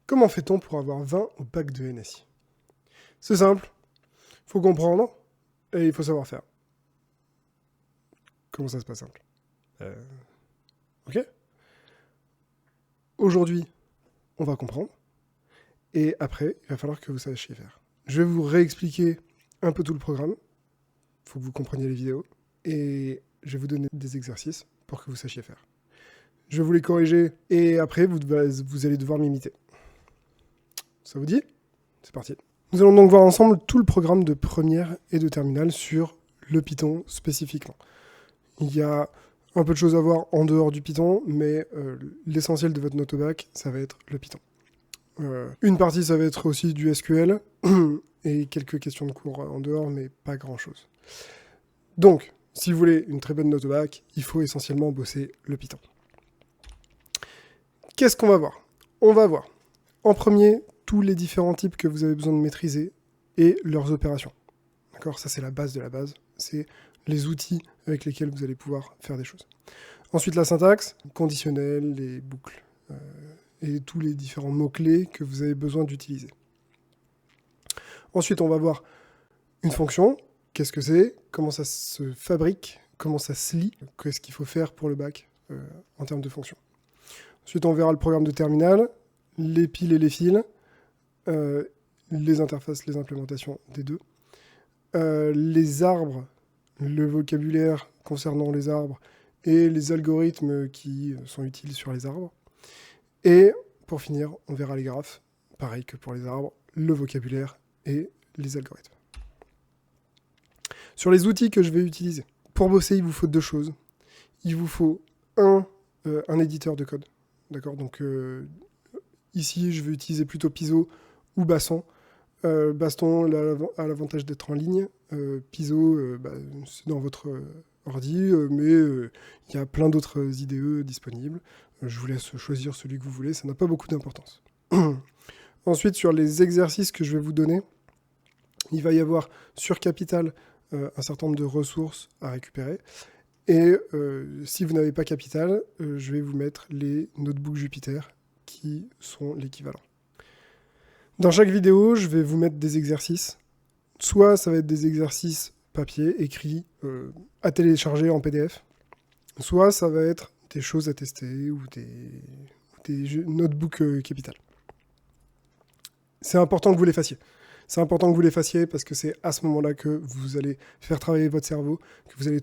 Comment fait-on pour avoir 20 au bac de NSI? C'est simple, il faut comprendre et il faut savoir faire. Comment ça se passe simple? Ok. Aujourd'hui, on va comprendre et après, il va falloir que vous sachiez faire. Je vais vous réexpliquer un peu tout le programme, il faut que vous compreniez les vidéos et je vais vous donner des exercices pour que vous sachiez faire. Je vais vous les corriger et après, vous allez devoir m'imiter. Ça vous dit? C'est parti. Nous allons donc voir ensemble tout le programme de première et de terminale sur le Python spécifiquement. Il y a un peu de choses à voir en dehors du Python, mais l'essentiel de votre note au bac, ça va être le Python. Une partie, ça va être aussi du SQL et quelques questions de cours en dehors, mais pas grand-chose. Donc, si vous voulez une très bonne note au bac, il faut essentiellement bosser le Python. Qu'est-ce qu'on va voir? On va voir, en premier, tous les différents types que vous avez besoin de maîtriser et leurs opérations. D'accord? Ça, c'est la base de la base. C'est les outils avec lesquels vous allez pouvoir faire des choses. Ensuite, la syntaxe, conditionnel, les boucles, et tous les différents mots-clés que vous avez besoin d'utiliser. Ensuite, on va voir une fonction. Qu'est-ce que c'est? Comment ça se fabrique? Comment ça se lit? Qu'est-ce qu'il faut faire pour le bac en termes de fonction? Ensuite, on verra le programme de terminal, les piles et les fils, les interfaces, les implémentations des deux, les arbres, le vocabulaire concernant les arbres et les algorithmes qui sont utiles sur les arbres. Et pour finir, on verra les graphes, pareil que pour les arbres, le vocabulaire et les algorithmes. Sur les outils que je vais utiliser, pour bosser, il vous faut deux choses. Il vous faut un éditeur de code. D'accord? Donc ici, je vais utiliser plutôt Piso ou Baston. Baston a l'avantage d'être en ligne. Piso, c'est dans votre ordi, mais il y a plein d'autres IDE disponibles. Je vous laisse choisir celui que vous voulez, ça n'a pas beaucoup d'importance. Ensuite, sur les exercices que je vais vous donner, il va y avoir sur Capital un certain nombre de ressources à récupérer. Et si vous n'avez pas Capital, je vais vous mettre les notebooks Jupyter qui sont l'équivalent. Dans chaque vidéo, je vais vous mettre des exercices. Soit ça va être des exercices papier, écrits, à télécharger en PDF. Soit ça va être des choses à tester ou des notebooks Capital. C'est important que vous les fassiez. C'est important que vous les fassiez parce que c'est à ce moment-là que vous allez faire travailler votre cerveau, que vous allez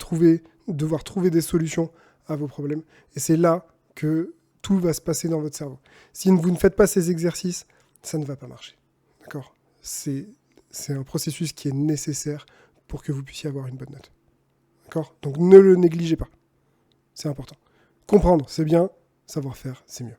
devoir trouver des solutions à vos problèmes. Et c'est là que tout va se passer dans votre cerveau. Si vous ne faites pas ces exercices, ça ne va pas marcher. D'accord? C'est un processus qui est nécessaire pour que vous puissiez avoir une bonne note. D'accord? Donc ne le négligez pas. C'est important. Comprendre, c'est bien. Savoir faire, c'est mieux.